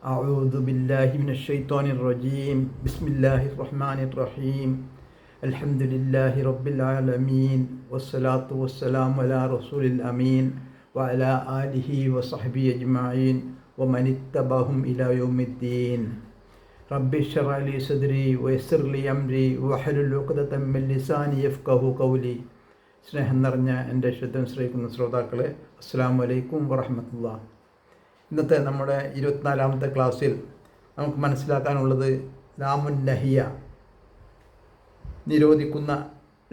أعوذ بالله من الشيطان الرجيم بسم الله الرحمن الرحيم الحمد لله رب العالمين والصلاة والسلام على رسول الأمين وعلى آله وصحبه أجمعين ومن اتبعهم إلى يوم الدين رب اشرح لي صدري ويسر لي أمري واحلل عقدة من لساني يفقهوا قولي സ്നേഹം നിറഞ്ഞ എൻ്റെ ശ്രദ്ധ ശ്രമിക്കുന്ന ശ്രോതാക്കളെ അസ്സലാമു അലൈക്കും വറഹ്മത്തുള്ളാഹി. ഇന്നത്തെ നമ്മുടെ 24ാമത്തെ ക്ലാസ്സിൽ നമുക്ക് മനസ്സിലാക്കാനുള്ളത് ലാമുൻ നഹിയ, നിരോധിക്കുന്ന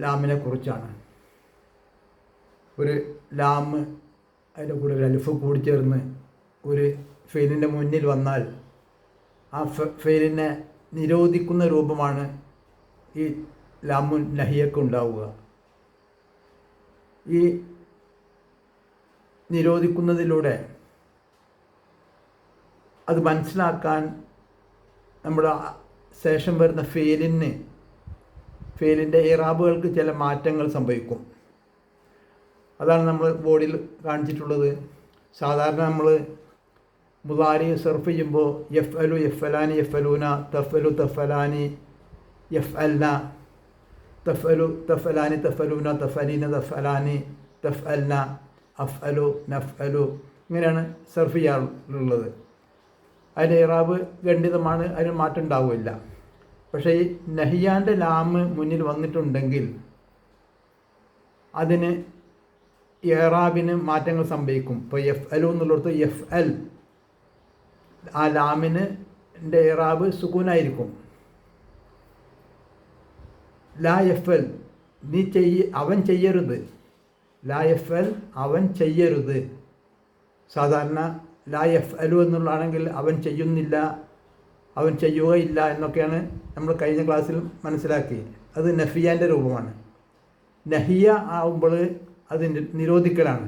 ലാമിനെ കുറിച്ചാണ്. ഒരു ലാമ് അതിൻ്റെ കൂടെ ഒരു അലിഫ് കൂടി ചേർന്ന് ഒരു ഫെയിലിൻ്റെ മുന്നിൽ വന്നാൽ ആ ഫെയിലിനെ നിരോധിക്കുന്ന രൂപമാണ് ഈ ലാമുൻ നഹിയൊക്കെ ഉണ്ടാവുക. ഈ നിരോധിക്കുന്നതിലൂടെ അത് മനസ്സിലാക്കാൻ നമ്മുടെ ശേഷം വരുന്ന ഫെയിലിൻ്റെ ഇറാബുകൾക്ക് ചില മാറ്റങ്ങൾ സംഭവിക്കും. അതാണ് നമ്മൾ ബോർഡിൽ കാണിച്ചിട്ടുള്ളത്. സാധാരണ നമ്മൾ മുദാരി സർഫ് ചെയ്യുമ്പോൾ യഫ്അലു യഫ്അലാനി യഫ്അലൂന, തഫ്അലു തഫ്അലാനി യഫ്അൽന, തഫ്അലു തഫ്അലാനി തഫ്അലൂന, തഫ്അലീന തഫ്അലാനി തഫ്അൽന, അഫ്അലു നഫ്അലു, ഇങ്ങനെയാണ് സർഫ് ചെയ്യാറുള്ളത്. അതിൻ്റെ ഇറാബ് ഖണ്ഡിതമാണ്, അതിന് മാറ്റം ഉണ്ടാവില്ല. പക്ഷേ ഈ നഹിയാൻ്റെ ലാമ് മുന്നിൽ വന്നിട്ടുണ്ടെങ്കിൽ അതിന് ഇറാബിന് മാറ്റങ്ങൾ സംഭവിക്കും. ഇപ്പോൾ എഫ് അലു എന്നുള്ളിടത്ത് എഫ് എൽ, ആ ലാമിന് ഇറാബ് സുക്കൂനായിരിക്കും. ലാ എഫ് എൽ, നീ അവൻ ചെയ്യരുത്. ലാ എഫ് എൽ, അവൻ ചെയ്യരുത്. സാധാരണ ലാ എഫ് അലു എന്നുള്ളതാണെങ്കിൽ അവൻ ചെയ്യുന്നില്ല, അവൻ ചെയ്യുകയില്ല എന്നൊക്കെയാണ് നമ്മൾ കഴിഞ്ഞ ക്ലാസ്സിൽ മനസ്സിലാക്കി. അത് നഫിയാൻ്റെ രൂപമാണ്. നഹിയ ആവുമ്പോൾ അത് നിരോധിക്കലാണ്.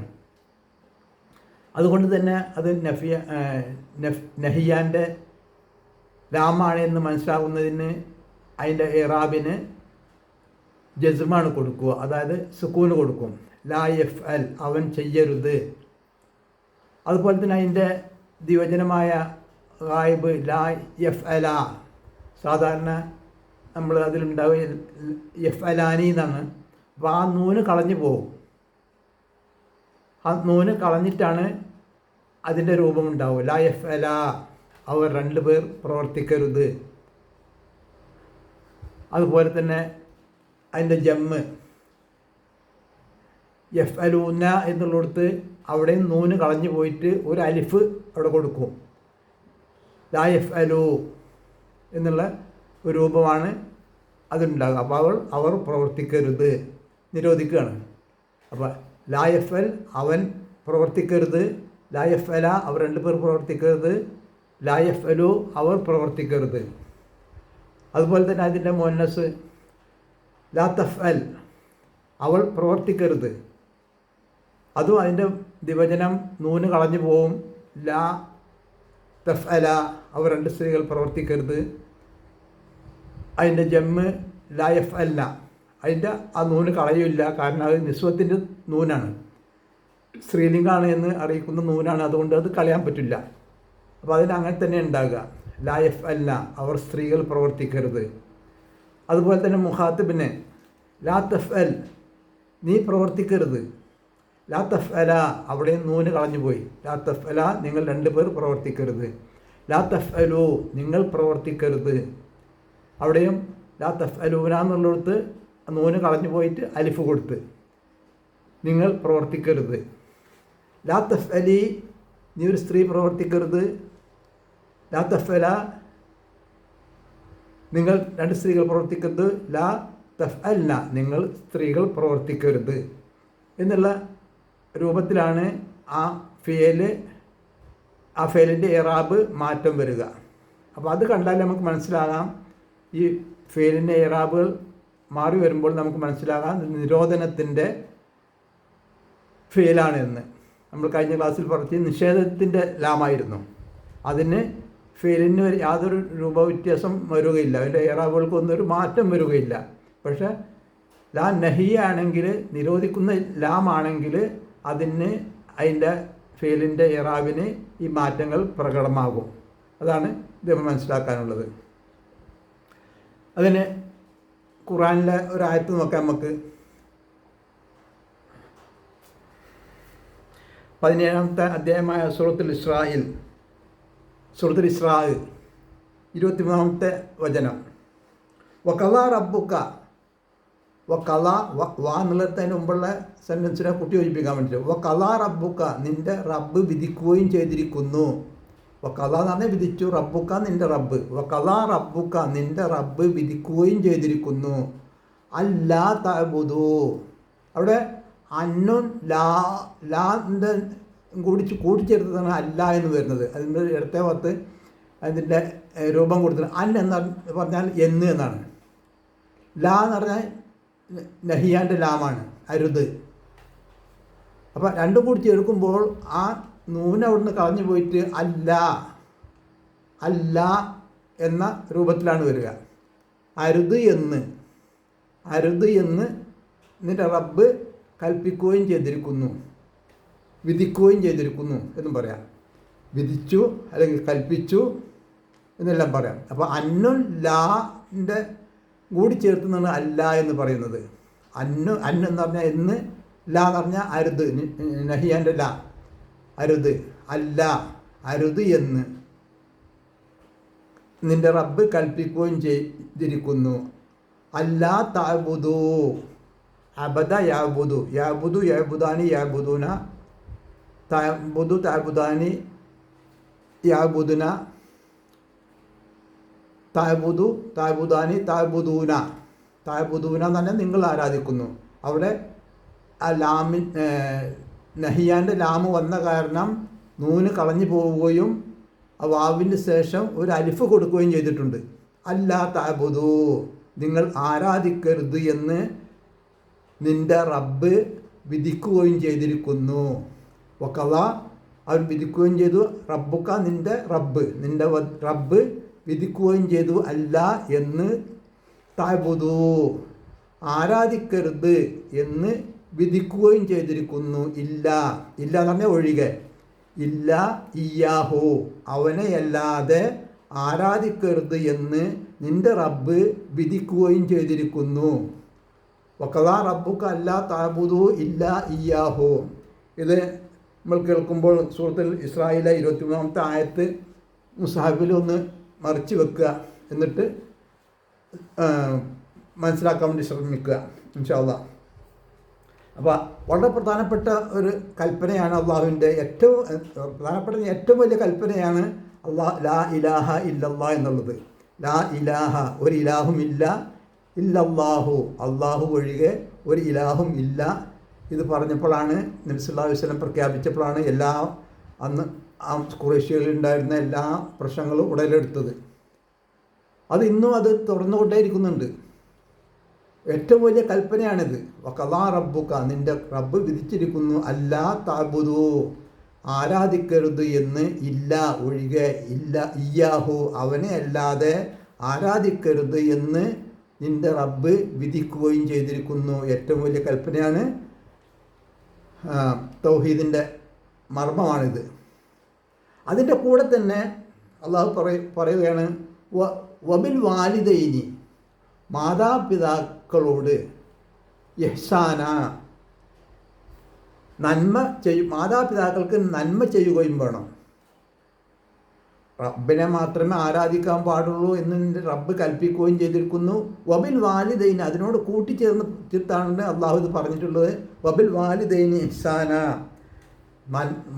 അതുകൊണ്ട് തന്നെ അത് നഹിയാൻ്റെ ലാമാണ് എന്ന് മനസ്സിലാകുന്നതിന് അതിൻ്റെ ഇറാബിന് ജസ്മാണ് കൊടുക്കുക, അതായത് സുക്കൂന് കൊടുക്കും. ലാ എഫ് അൽ, അവൻ ചെയ്യരുത്. അതുപോലെ തന്നെ അതിൻ്റെ ദ്വിവചനമായ ഗായിബ് ലാ എഫ് അല, സാധാരണ നമ്മൾ അതിലുണ്ടാവുക എഫ് അലാനി എന്നാണ്. അപ്പോൾ ആ നൂന് കളഞ്ഞു പോകും. ആ നൂന് കളഞ്ഞിട്ടാണ് അതിൻ്റെ രൂപമുണ്ടാവുക. ലാ എഫ് അല, അവർ രണ്ടുപേർ പ്രവർത്തിക്കരുത്. അതുപോലെ തന്നെ അതിൻ്റെ ജമ്മ് എഫ് അലൂന എന്നുള്ളിടത്ത് അവിടെയും നൂന് കളഞ്ഞു പോയിട്ട് ഒരു അലിഫ് അവിടെ കൊടുക്കും. ലാ എഫ് അലു എന്നുള്ള ഒരു രൂപമാണ് അതുണ്ടാകുക. അപ്പോൾ അവർ പ്രവർത്തിക്കരുത്, നിരോധിക്കുകയാണ്. അപ്പോൾ ലാ എഫ് എൽ, അവൻ പ്രവർത്തിക്കരുത്. ലാ എഫ് അല, അവർ രണ്ടുപേർ പ്രവർത്തിക്കരുത്. ലാ എഫ് അലു, അവർ പ്രവർത്തിക്കരുത്. അതുപോലെ തന്നെ അതിൻ്റെ മുന്നസ് ലാ തഫ് അൽ, അവൾ പ്രവർത്തിക്കരുത്. അതും അതിൻ്റെ ദ്വിവചനം നൂന് കളഞ്ഞു പോവും. ലാ തഫ് അല, അവർ രണ്ട് സ്ത്രീകൾ പ്രവർത്തിക്കരുത്. അതിൻ്റെ ജമ്മ് ലാ എഫ് അല്ല, അതിൻ്റെ ആ നൂന് കളയില്ല. കാരണം അത് നിസ്വത്തിൻ്റെ നൂനാണ്, സ്ത്രീലിംഗാണ് എന്ന് അറിയിക്കുന്ന നൂനാണ്. അതുകൊണ്ട് അത് കളയാൻ പറ്റില്ല. അപ്പോൾ അതിന് അങ്ങനെ തന്നെ ഉണ്ടാകുക. ലാ എഫ് അല്ല, അവർ സ്ത്രീകൾ പ്രവർത്തിക്കരുത്. അതുപോലെ തന്നെ മുഖാത്തിബിന് ലാ തഫ് അൽ, നീ പ്രവർത്തിക്കരുത്. ലാ തഫ് അല, അവിടെയും നൂന് കളഞ്ഞു പോയി. ലാ തഫ് അല, നിങ്ങൾ രണ്ടുപേർ പ്രവർത്തിക്കരുത്. ലാ തഫ് അലു, നിങ്ങൾ പ്രവർത്തിക്കരുത്. അവിടെയും ലാ തഫ് അലൂന എന്നുള്ളിടത്ത് നൂന് കളഞ്ഞു പോയിട്ട് അലിഫ് കൊടുത്ത് നിങ്ങൾ പ്രവർത്തിക്കരുത്. ലാ തഫ് അലി, നീ ഒരു സ്ത്രീ പ്രവർത്തിക്കരുത്. ലാ തഫ് അല, നിങ്ങൾ രണ്ട് സ്ത്രീകൾ പ്രവർത്തിക്കരുത്. ലാ തഫ് അല്ല, നിങ്ങൾ സ്ത്രീകൾ പ്രവർത്തിക്കരുത് എന്നുള്ള രൂപത്തിലാണ് ആ ഫെയിലിൻ്റെ ഇറാബ് മാറ്റം വരിക. അപ്പോൾ അത് കണ്ടാൽ നമുക്ക് മനസ്സിലാകാം ഈ ഫെയിലിൻ്റെ ഇറാബുകൾ മാറി വരുമ്പോൾ നമുക്ക് മനസ്സിലാകാം നിരോധനത്തിൻ്റെ ഫെയിലാണ് എന്ന്. നമ്മൾ കഴിഞ്ഞ ക്ലാസ്സിൽ പറഞ്ഞ നിഷേധത്തിൻ്റെ ലാമായിരുന്നു. അതിന് ഫെയിലിന് യാതൊരു രൂപവ്യത്യാസം വരികയില്ല, അതിൻ്റെ ഇറാബുകൾക്കൊന്നും ഒരു മാറ്റം വരികയില്ല. പക്ഷേ ലാ നഹിയ ആണെങ്കിൽ, നിരോധിക്കുന്ന ലാമാണെങ്കിൽ അതിന് അതിൻ്റെ ഫെയിലിൻ്റെ ഇറാബിന് ഈ മാറ്റങ്ങൾ പ്രകടമാകും. അതാണ് ഇത് മനസ്സിലാക്കാനുള്ളത്. അതിന് ഖുർആനിലെ ഒരായത്ത് നോക്കാം നമുക്ക്. 17-ാമത്തെ അധ്യായമായ സൂറത്തുൽ ഇസ്രാ 23-ാമത്തെ വചനം. വഖളാ റബ്ബുക, വഖളാ വാ എന്നുള്ളതിന് മുമ്പുള്ള സെൻറ്റൻസിനെ കൂട്ടി യോജിപ്പിക്കാൻ വേണ്ടിയിട്ട്, വഖളാ റബ്ബുക നിൻ്റെ റബ്ബ് വിധിക്കുകയും ചെയ്തിരിക്കുന്നു. വഖളാ എന്ന് പറഞ്ഞാൽ വിധിച്ചു, റബ്ബുക നിൻ്റെ റബ്ബ്, വഖളാ റബ്ബുക നിൻ്റെ റബ്ബ് വിധിക്കുകയും ചെയ്തിരിക്കുന്നു. അല്ലാ തഅബുദു, അവിടെ അന്നും ലാൻ്റെ കൂട്ടിച്ചേർത്തതാണ് അല്ല എന്ന് വരുന്നത്. അതിൻ്റെ ഇടത്തെ ഭാഗത്ത് അതിൻ്റെ രൂപം കൊടുത്തത് അൻ എന്ന് പറഞ്ഞാൽ എന്ന് എന്നാണ്. ലാ എന്ന് പറഞ്ഞാൽ നഹിയാൻ്റെ ലാമാണ്, അരുത്. അപ്പം രണ്ടും കൂടി ചേർക്കുമ്പോൾ ആ നൂന് അവിടുന്ന് കളഞ്ഞു പോയിട്ട് അല്ല എന്ന രൂപത്തിലാണ് വരിക. അരുത് എന്ന് നിന്റെ റബ്ബ് കൽപ്പിക്കുകയും ചെയ്തിരിക്കുന്നു, വിധിക്കുകയും ചെയ്തിരിക്കുന്നു എന്നും പറയാം. വിധിച്ചു അല്ലെങ്കിൽ കൽപ്പിച്ചു എന്നെല്ലാം പറയാം. അപ്പോൾ അന്നും ലാൻ്റെ കൂടി ചേർത്തുന്നതാണ് അല്ല എന്ന് പറയുന്നത്. അന്ന് എന്ന് പറഞ്ഞാൽ എന്ന്, ലാ എന്ന് പറഞ്ഞാൽ അരുത്, നഹിയാൻ്റെ ലാ, അരുത്. അല്ല, അരുത് എന്ന് നിന്റെ റബ്ബ് കൽപ്പിക്കുകയും ചെയ്തിരിക്കുന്നു. അല്ലാ തഅബുദു, അബദ യഅബുദു, യഅബുദു യഅബുദാനി യഅബുദൂന, തഅബുദു തഅബുദാനി യഅബുദുന, തഅബുദു തഅബുദാനി തഅബുദൂന. തഅബുദൂന എന്ന് പറഞ്ഞാൽ നിങ്ങൾ ആരാധിക്കുന്നു. അവിടെ ആ ലാമിൻ നഹിയാൻ്റെ ലാമ് വന്ന കാരണം നൂന് കളഞ്ഞു പോവുകയും ആ വാവിൻ്റെ ശേഷം ഒരു അലിഫ് കൊടുക്കുകയും ചെയ്തിട്ടുണ്ട്. അല്ലാ തഅബുദു നിങ്ങൾ ആരാധിക്കരുത് എന്ന് നിൻ്റെ റബ്ബ് വിധിക്കുകയും ചെയ്തിരിക്കുന്നു. വഖളാ അവർ വിധിക്കുകയും ചെയ്തു, റബ്ബുക നിൻ്റെ റബ്ബ് വിധിക്കുകയും ചെയ്തു അല്ല എന്ന്, തഅബുദു ആരാധിക്കരുത് എന്ന് വിധിക്കുകയും ചെയ്തിരിക്കുന്നു. ഇല്ല എന്ന് പറഞ്ഞാൽ ഒഴികെ, ഇല്ല ഇയ്യാഹു അവനെയല്ലാതെ ആരാധിക്കരുത് എന്ന് നിൻ്റെ റബ്ബ് വിധിക്കുകയും ചെയ്തിരിക്കുന്നു. വഖളാ റബ്ബുക അല്ലാ തഅബുദു ഇല്ല ഇയ്യാഹു. ഇത് നമ്മൾ കേൾക്കുമ്പോൾ സൂറത്തുൽ ഇസ്രായിലെ 23-ാമത്തെ ആയത്ത് മുസ്ഹഫിൽ ഒന്ന് മറിച്ച് വെക്കുക, എന്നിട്ട് മനസ്സിലാക്കാൻ വേണ്ടി ശ്രമിക്കുക ഇൻഷാ അല്ലാഹ്. അപ്പോൾ വളരെ പ്രധാനപ്പെട്ട ഒരു കൽപ്പനയാണ് അള്ളാഹുവിൻ്റെ, ഏറ്റവും വലിയ കൽപ്പനയാണ് ലാ ഇലാഹ ഇല്ലല്ലാഹ് എന്നുള്ളത്. ലാ ഇലാഹ ഒരു ഇലാഹുമില്ല, ഇല്ലല്ലാഹു അള്ളാഹു ഒഴികെ ഒരു ഇലാഹും ഇല്ല. ഇത് പറഞ്ഞപ്പോഴാണ് നബി സല്ലല്ലാഹു അലൈഹി വസല്ലം പ്രഖ്യാപിച്ചപ്പോഴാണ് അന്ന് ആ ഖുറൈശികളിൽ ഉണ്ടായിരുന്ന എല്ലാ പ്രശ്നങ്ങളും ഉടലെടുത്തത്. അത് ഇന്നും അത് തുറന്നുകൊണ്ടേയിരിക്കുന്നുണ്ട്. ഏറ്റവും വലിയ കൽപ്പനയാണിത്. വഖളാ റബ്ബുക നിൻ്റെ റബ്ബ് വിധിച്ചിരിക്കുന്നു അല്ലാ തഅബുദു ആരാധിക്കരുത് എന്ന്, ഇല്ല ഒഴികെ, ഇല്ല ഇയ്യാഹു അവനെ അല്ലാതെ ആരാധിക്കരുത് എന്ന് നിൻ്റെ റബ്ബ് വിധിക്കുകയും ചെയ്തിരിക്കുന്നു. ഏറ്റവും വലിയ കൽപ്പനയാണ്. തൗഹീദിൻ്റെ മർമ്മമാണിത്. അതിൻ്റെ കൂടെ തന്നെ അള്ളാഹു പറയുകയാണ് വബിൽ വാലിദൈനി മാതാപിതാക്കളോട് ഇഹ്സാന നന്മ മാതാപിതാക്കൾക്ക് നന്മ ചെയ്യുകയും വേണം. റബ്ബിനെ മാത്രമേ ആരാധിക്കാൻ പാടുള്ളൂ എന്ന് നിൻ്റെ റബ്ബ് കൽപ്പിക്കുകയും ചെയ്തിരിക്കുന്നു. വബിൽ വാലിദൈനി അതിനോട് കൂട്ടിച്ചേർത്താണ് അള്ളാഹു ഇത് പറഞ്ഞിട്ടുള്ളത്. വബിൽ വാലിദൈനി ഇഹ്സാന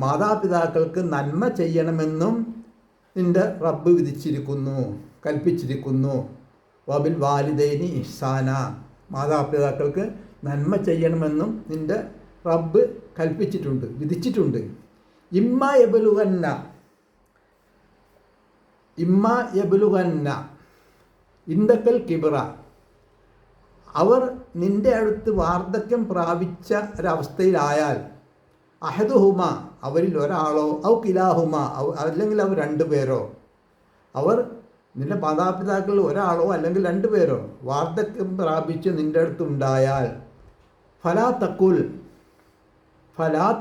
മാതാപിതാക്കൾക്ക് നന്മ ചെയ്യണമെന്നും നിൻ്റെ റബ്ബ് വിധിച്ചിരിക്കുന്നു, കൽപ്പിച്ചിരിക്കുന്നു. വബിൽ വാലിദൈനി ഇഹ്സാന മാതാപിതാക്കൾക്ക് നന്മ ചെയ്യണമെന്നും നിൻ്റെ റബ്ബ് കൽപ്പിച്ചിട്ടുണ്ട്, വിധിച്ചിട്ടുണ്ട്. ഇമ്മ യബലുഗന്ന ഇന്ദക്കൽ കിബ്ര അവർ നിൻ്റെ അടുത്ത് വാർദ്ധക്യം പ്രാപിച്ച ഒരവസ്ഥയിലായാൽ, അഹദുഹുമ അവരിൽ ഒരാളോ ഔ കിലാഹുമ അല്ലെങ്കിൽ അവർ രണ്ടുപേരോ, അവർ നിൻ്റെ മാതാപിതാക്കളിൽ ഒരാളോ അല്ലെങ്കിൽ രണ്ടുപേരോ വാർദ്ധക്യം പ്രാപിച്ച് നിൻ്റെ അടുത്തുണ്ടായാൽ, ഫലാ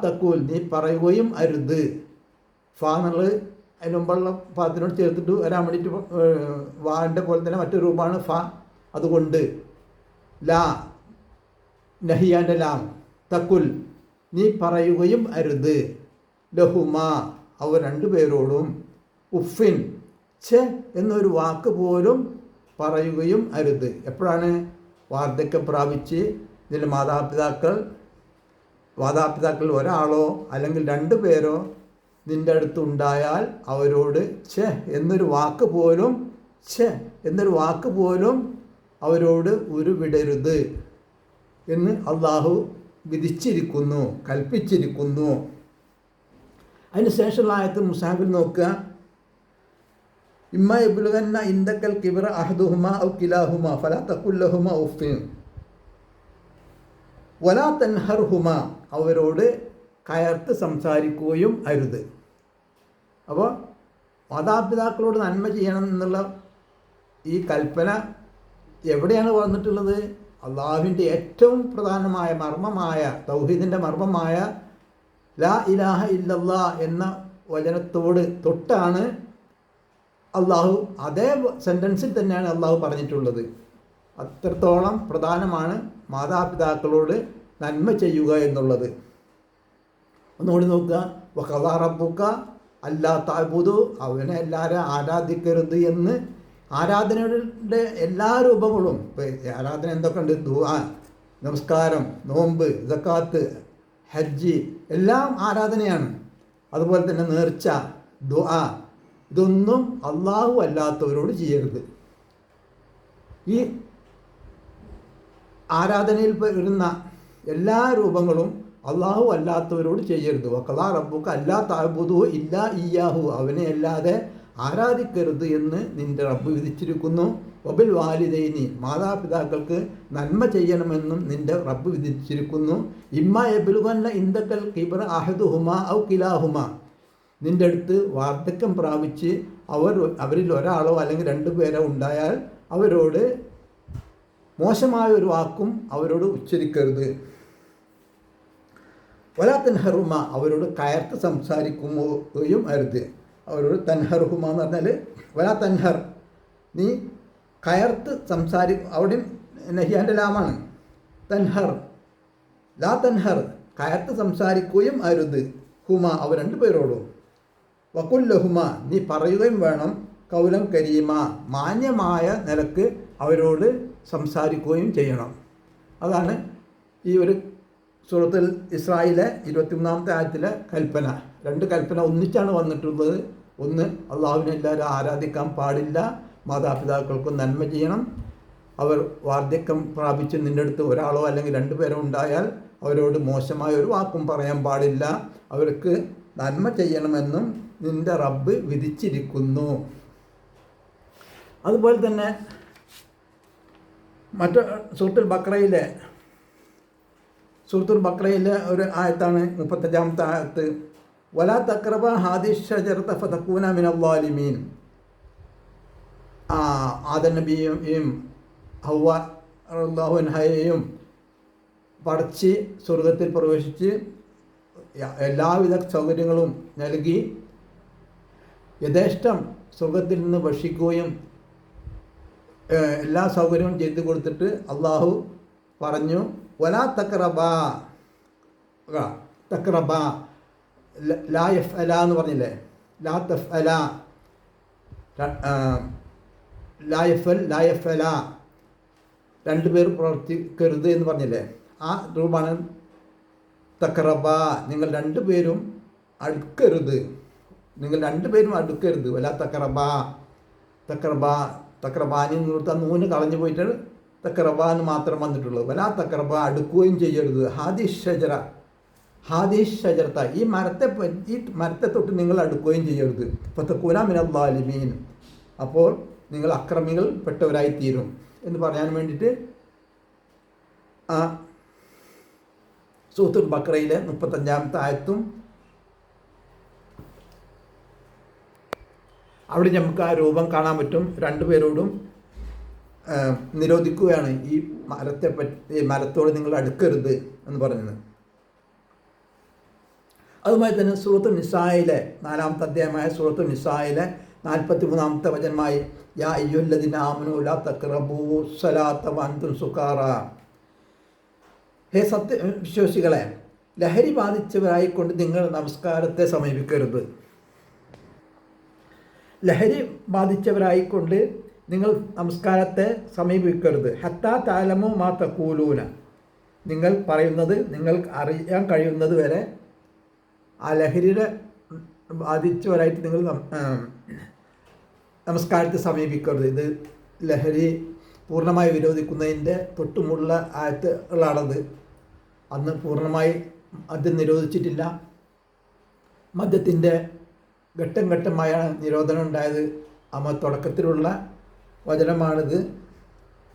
തക്കുൽ നീ പറയുകയും അരുത്. ഫ എന്നുള്ളത് അതിന് മുമ്പുള്ള പദത്തിനോട് ചേർത്തിട്ട് വരാൻ വേണ്ടിയിട്ട് വാൻ്റെ പോലെ തന്നെ മറ്റൊരു രൂപമാണ് ഫ. അതുകൊണ്ട് ലാ നഹിയാൻ്റെ ലാം തക്കുൽ നീ പറയുകയും അരുത് ലഹുമ അവർ രണ്ടുപേരോടും ഉഫിൻ ഛെ എന്നൊരു വാക്ക് പോലും പറയുകയും അരുത്. എപ്പോഴാണ് വാർദ്ധക്യം പ്രാപിച്ച് ഇതിൽ മാതാപിതാക്കൾ ഒരാളോ അല്ലെങ്കിൽ രണ്ടു പേരോ നിൻ്റെ അടുത്തുണ്ടായാൽ അവരോട് ഛെ എന്നൊരു വാക്ക് പോലും അവരോട് ഉരുവിടരുത് എന്ന് അള്ളാഹു വിധിച്ചിരിക്കുന്നു, കൽപ്പിച്ചിരിക്കുന്നു. അതിന് ശേഷമുള്ള ആയത്ത് മുസാഫിൽ നോക്കുക. ഇമ്മ യബ്ലുഗന്ന ഇൻദക്കൽ കിബ്റ അഹദുഹുമ ഔ കിലാഹുമ ഫലാ തഖുൽ ലഹുമ ഉഫിൻ വലാ തൻഹർഹുമ അവരോട് കയർത്ത് സംസാരിക്കുകയും അരുത്. അപ്പോൾ മാതാപിതാക്കളോട് നന്മ ചെയ്യണം എന്നുള്ള ഈ കൽപ്പന എവിടെയാണ് വന്നിട്ടുള്ളത്? അള്ളാഹുവിൻ്റെ ഏറ്റവും പ്രധാനമായ മർമ്മമായ തൗഹീദിൻ്റെ മർമ്മമായ ലാ ഇലാഹ ഇല്ലല്ലാ എന്ന വചനത്തോട് തൊട്ടാണ് അള്ളാഹു അതേ സെൻറ്റൻസിൽ തന്നെയാണ് അള്ളാഹു പറഞ്ഞിട്ടുള്ളത്. അത്രത്തോളം പ്രധാനമാണ് മാതാപിതാക്കളോട് നന്മ ചെയ്യുക എന്നുള്ളത്. ഒന്നുകൂടി നോക്കുക. വഖദാ റബ്ബുക അല്ലാ തഅ്ബുദു അവനെ എല്ലാവരും ആരാധിക്കരുത് എന്ന്. ആരാധനയുടെ എല്ലാ രൂപങ്ങളും ആരാധന എന്തൊക്കെ ഉണ്ട്? ദുആ, നമസ്കാരം, നോമ്പ്, സക്കാത്ത്, ഹജ്ജ് എല്ലാം ആരാധനയാണ്. അതുപോലെ തന്നെ നേർച്ച, ദുആ ഇതൊന്നും അള്ളാഹു അല്ലാത്തവരോട് ചെയ്യരുത്. ഈ ആരാധനയിൽ വരുന്ന എല്ലാ രൂപങ്ങളും അള്ളാഹു അല്ലാത്തവരോട് ചെയ്യരുത്. വഖദാ റബ്ബുക അല്ലാ തഅ്ബുദു ഇല്ലാ ഇയ്യാഹു അവനെ അല്ലാതെ ആരാധിക്കരുത് എന്ന് നിന്റെ റബ്ബ് വിധിച്ചിരിക്കുന്നു. വബിൽ വാലിദൈനി മാതാപിതാക്കൾക്ക് നന്മ ചെയ്യണമെന്നും നിന്റെ റബ്ബ് വിധിച്ചിരിക്കുന്നു. ഇമ്മ യബ്ലുഗന്ന ഇൻദക്കൽ കിബ്റ അഹദുഹുമ ഔ കിലാഹുമ നിന്റെ അടുത്ത് വാർദ്ധക്യം പ്രാപിച്ച് അവരിൽ ഒരാളോ അല്ലെങ്കിൽ രണ്ടുപേരോ ഉണ്ടായാൽ അവരോട് മോശമായ ഒരു വാക്കും അവരോട് ഉച്ചരിക്കരുത്. വലാ തൻഹറുമ അവരോട് കയർത്ത് സംസാരിക്കുകയും അരുത്. അവരോട് തൻഹറുഹുമ എന്ന് പറഞ്ഞാൽ വലാ തൻഹർ നീ കയർത്ത് അവിടെ നഹിയാൻ്റെ ലാമാണ്. തൻഹർ ലാ തൻഹർ കയർത്ത് സംസാരിക്കുകയും അരുത്. ഹുമ അവർ രണ്ടുപേരോടും. വകുല്ലഹുമ നീ പറയുകയും വേണം. കൗലം കരീമ മാന്യമായ നിലക്ക് അവരോട് സംസാരിക്കുകയും ചെയ്യണം. അതാണ് ഈ ഒരു സൂറത്തുൽ ഇസ്രായിലെ 23-ാമത്തെ ആയത്തിലെ കൽപ്പന. രണ്ട് കൽപ്പന ഒന്നിച്ചാണ് വന്നിട്ടുള്ളത്. ഒന്ന് അള്ളാഹുവിനെ എല്ലാവരും ആരാധിക്കാൻ പാടില്ല, മാതാപിതാക്കൾക്കും നന്മ ചെയ്യണം. അവർ വാർദ്ധക്യം പ്രാപിച്ച് നിൻ്റെ അടുത്ത് ഒരാളോ അല്ലെങ്കിൽ രണ്ടുപേരോ ഉണ്ടായാൽ അവരോട് മോശമായ ഒരു വാക്കും പറയാൻ പാടില്ല, അവർക്ക് നന്മ ചെയ്യണമെന്നും നിൻ്റെ റബ്ബ് വിധിച്ചിരിക്കുന്നു. അതുപോലെ തന്നെ മറ്റ് സൂറത്തുൽ ബഖറയിലെ ഒരു ആയത്താണ് 35-ാമത്തെ ആയത്ത്. വലാ തഖ്റബ ഹാദിഹി ഷജറത ഫതകൂന മിനൽ ളാലിമീൻ. ആദം നബിയെയും ഹവ്വ റളിയല്ലാഹു അൻഹയെയും പടച്ച് സ്വർഗത്തിൽ പ്രവേശിച്ച് എല്ലാവിധ സൗകര്യങ്ങളും നൽകി യഥേഷ്ടം സ്വർഗത്തിൽ നിന്ന് ഭക്ഷിക്കുകയും എല്ലാ സൗകര്യവും ചെയ്തു കൊടുത്തിട്ട് അള്ളാഹു പറഞ്ഞു വലാ തഖ്റബ ലാ യഫ്അല എന്ന് പറഞ്ഞില്ലേ? ലാ തഫ്അല ലാ യഫ്അല രണ്ടുപേർ പ്രവർത്തിക്കരുത് എന്ന് പറഞ്ഞില്ലേ? ആ രൂപമാണ് തഖ്റബ. നിങ്ങൾ രണ്ടുപേരും അടുക്കരുത്. വലാ തഖ്റബാനി നിർത്താൻ നൂന് കളഞ്ഞു പോയിട്ട് തഖ്റബ എന്ന് മാത്രം വന്നിട്ടുള്ളൂ. വലാ തഖ്റബ അടുക്കുകയും ചെയ്യരുത്. ഹാദിഹി ഷജറത ഈ മരത്തെ തൊട്ട് നിങ്ങൾ അടുക്കുകയും ചെയ്യരുത്. ഫതകൂന മിനൽ ളാലിമീൻ അപ്പോൾ നിങ്ങൾ അക്രമികൾ പെട്ടവരായി തീരും എന്ന് പറയാൻ വേണ്ടിയിട്ട് ആ സൂറത്തുൽ ബഖറയിലെ 35-ാമത്തെ ആയത്തും അവിടെ നമുക്ക് ആ രൂപം കാണാൻ പറ്റും. രണ്ടുപേരോടും നിരോധിക്കുകയാണ് ഈ മരത്തോട് നിങ്ങൾ അടുക്കരുത് എന്ന് പറയുന്നത്. അതുമായി തന്നെ സൂറത്തു നിസായിലെ 4-ാമത്തെ അധ്യായമായ സൂറത്തു നിസായിലെ 43-ാമത്തെ വചനമായി യാ അയ്യുഹല്ലദീന ആമനൂ ലാ തഖ്റബൂ സ്വലാത്ത വഅൻതും സുകാറ. ഹേ സത്യവിശ്വാസികളെ, ലഹരി ബാധിച്ചവരായിക്കൊണ്ട് നിങ്ങൾ നമസ്കാരത്തെ സമീപിക്കരുത്. ലഹരി ബാധിച്ചവരായിക്കൊണ്ട് നിങ്ങൾ നമസ്കാരത്തെ സമീപിക്കരുത്. ഹത്താ തഅലമൂ മാ തഖൂലൂന, നിങ്ങൾ പറയുന്നത് നിങ്ങൾക്ക് അറിയാൻ കഴിയുന്നത് വരെ ആ ലഹരിയുടെ ബാധിച്ചവരായിട്ട് നിങ്ങൾ നമസ്കാരത്തെ സമീപിക്കരുത്. ഇത് ലഹരി പൂർണ്ണമായി വിരോധിക്കുന്നതിൻ്റെ തൊട്ടുമുള്ള ആയത്തുകളാണത്. അന്ന് പൂർണ്ണമായി മദ്യം നിരോധിച്ചിട്ടില്ല. മദ്യത്തിൻ്റെ ഘട്ടം ഘട്ടമായാണ് നിരോധനം ഉണ്ടായത്. തുടക്കത്തിലുള്ള വചനമാണിത്.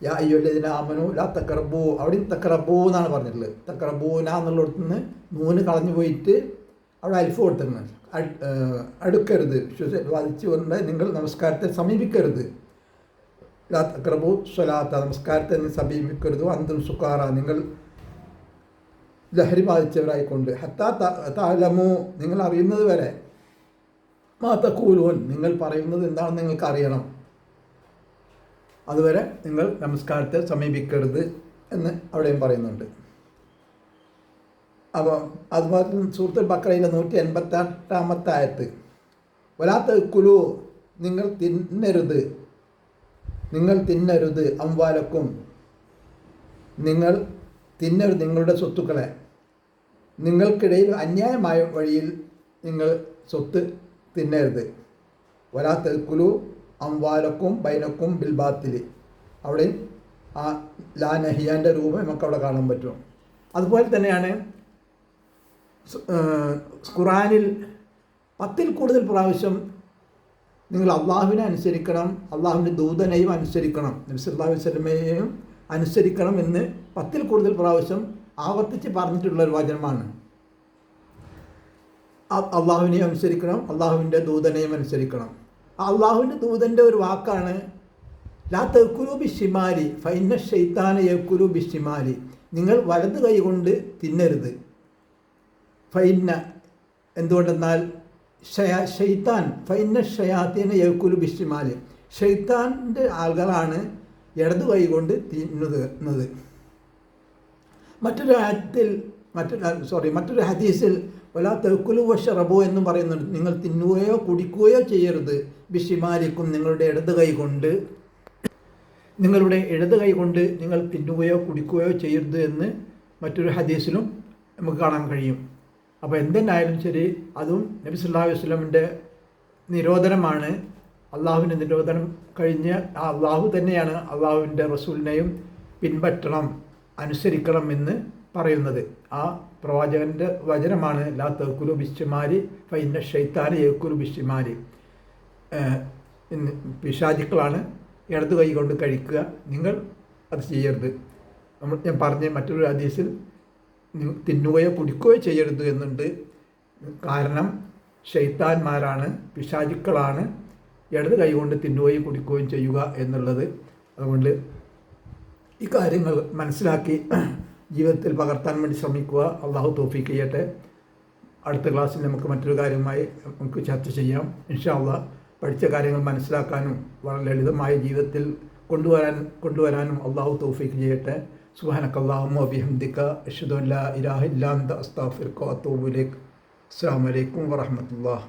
യാ അയ്യുഹല്ലദീന ആമനൂ ലാ തഖ്റബൂ, അവിടെയും തഖ്റബൂ എന്നാണ് പറഞ്ഞിട്ടുള്ളത്. തഖ്റബൂന എന്നുള്ളിടത്ത് നിന്ന് നൂന് കളഞ്ഞു പോയിട്ട് അവിടെ അൽഫ് കൊടുത്തിട്ടുണ്ട്. അടുക്കരുത്, ബാധിച്ചുകൊണ്ട് നിങ്ങൾ നമസ്കാരത്തെ സമീപിക്കരുത്. ലാ തഖ്റബൂ സ്വലാത്ത, നമസ്കാരത്തെ സമീപിക്കരുത്. അന്തും സുകാറ, നിങ്ങൾ ലഹരി ബാധിച്ചവരായിക്കൊണ്ട്. ഹത്താ തഅലമൂ, നിങ്ങൾ അറിയുന്നത് വരെ. മാ തഖൂലൂൻ, നിങ്ങൾ പറയുന്നത് എന്താണെന്ന് നിങ്ങൾക്ക് അറിയണം. അതുവരെ നിങ്ങൾ നമസ്കാരത്തെ സമീപിക്കരുത് എന്ന് അവിടെയും പറയുന്നുണ്ട്. അപ്പോൾ അതുപോലെ സൂറത്തുൽ ബഖറയിലെ 188-ാമത്തെ ആയത്ത് വലാ തഅ്കുലൂ, നിങ്ങൾ തിന്നരുത് അംവാലക്കും, നിങ്ങൾ തിന്നരുത് നിങ്ങളുടെ സ്വത്തുക്കളെ, നിങ്ങൾക്കിടയിൽ അന്യായമായ വഴിയിൽ നിങ്ങൾ സ്വത്ത് തിന്നരുത്. വലാ തഅ്കുലൂ അംവാലക്കും ബൈനക്കും ബിൽ ബാത്തിൽ, അവിടെ ആ ലാ നഹിയാൻ്റെ രൂപം നമുക്ക് അവിടെ കാണാൻ പറ്റും. അതുപോലെ തന്നെയാണ് ഖുർആനിൽ 10-ൽ കൂടുതൽ പ്രാവശ്യം നിങ്ങൾ അള്ളാഹുവിനെ അനുസരിക്കണം, അള്ളാഹുവിൻ്റെ ദൂതനെയും അനുസരിക്കണം, നബി സല്ലല്ലാഹു അലൈഹി വസല്ലമയെയും അനുസരിക്കണം എന്ന് 10-ൽ കൂടുതൽ പ്രാവശ്യം ആവർത്തിച്ച് പറഞ്ഞിട്ടുള്ളൊരു വചനമാണ്. അള്ളാഹുവിനെയും അനുസരിക്കണം, അള്ളാഹുവിൻ്റെ ദൂതനെയും അനുസരിക്കണം. അള്ളാഹുവിൻ്റെ ദൂതൻ്റെ ഒരു വാക്കാണ് ലാ തഅ്കുലൂ ബിശ്ശിമാലി ഫഇന്ന ശൈത്താന യഅ്കുലു ബിശ്ശിമാലി, നിങ്ങൾ വലത് കൈ കൊണ്ട് തിന്നരുത്. ഫഇന്ന, എന്തുകൊണ്ടെന്നാൽ ഷൈത്താൻ ഫഇന്ന ഷയാത്തീന യഅ്കുലു ബിശ്ശിമാലി, ഷൈത്താൻ്റെ ആളുകളാണ് ഇടത് കൈ കൊണ്ട് തിന്നുന്നത്. മറ്റൊരു ഹദീസിൽ വലാ തഅ്കുലൂ വശ്റബൂ എന്നും പറയുന്നുണ്ട്. നിങ്ങൾ തിന്നുകയോ കുടിക്കുകയോ ചെയ്യരുത് ബിശ്ശിമാലിക്കും, നിങ്ങളുടെ ഇടത് കൈ കൊണ്ട് നിങ്ങൾ തിന്നുകയോ കുടിക്കുകയോ ചെയ്യരുത് എന്ന് മറ്റൊരു ഹദീസിലും നമുക്ക് കാണാൻ കഴിയും. അപ്പോൾ എന്തെന്നായാലും ശരി, അതും നബി സല്ലല്ലാഹു അലൈഹി വസല്ലമിൻ്റെ നിരോധനമാണ്. അള്ളാഹുവിൻ്റെ നിരോധനം കഴിഞ്ഞ് അള്ളാഹു തന്നെയാണ് അള്ളാഹുവിൻ്റെ റസൂലിനെയും പിൻപറ്റണം, അനുസരിക്കണം എന്ന് പറയുന്നത്. ആ പ്രവാചകൻ്റെ വചനമാണ് ലാ തഅ്കുലൂ ബിശ്ശിമാലി ഫഇന്ന ശൈത്താന യഅ്കുലു ബിശ്ശിമാലി, പിശാചുക്കളാണ് ഇടത് കൈ കൊണ്ട് കഴിക്കുക, നിങ്ങൾ അത് ചെയ്യരുത്. ഞാൻ പറഞ്ഞ മറ്റൊരു ഹദീസിൽ തിന്നുകയോ കുടിക്കുകയോ ചെയ്യരുത് എന്നുണ്ട്. കാരണം ശൈത്താന്മാരാണ്, പിശാചുക്കളാണ് ഇടത് കൈ കൊണ്ട് തിന്നുകയും കുടിക്കുകയും ചെയ്യുക എന്നുള്ളത്. അതുകൊണ്ട് ഈ കാര്യങ്ങൾ മനസ്സിലാക്കി ജീവിതത്തിൽ പകർത്താൻ വേണ്ടി ശ്രമിക്കുക. അള്ളാഹു തൗഫീഖ് ചെയ്യട്ടെ. അടുത്ത ക്ലാസ്സിൽ നമുക്ക് മറ്റൊരു കാര്യമായി നമുക്ക് ചർച്ച ചെയ്യാം. ഇൻഷാ അള്ളാഹ് പഠിച്ച കാര്യങ്ങൾ മനസ്സിലാക്കാനും വളരെ ലളിതമായ ജീവിതത്തിൽ കൊണ്ടുവരാനും അള്ളാഹു തൗഫീഖ് ചെയ്യട്ടെ. സുബ്ഹാനക്കല്ലാഹുമ്മ വബിഹംദിക അശ്ഹദു അൻ ലാ ഇലാഹ ഇല്ലാ അൻത അസ്തഗ്ഫിറുക വഅതൂബു ഇലൈക്. അസ്സലാമു അലൈക്കും വറഹ്മത്തുള്ളാഹി.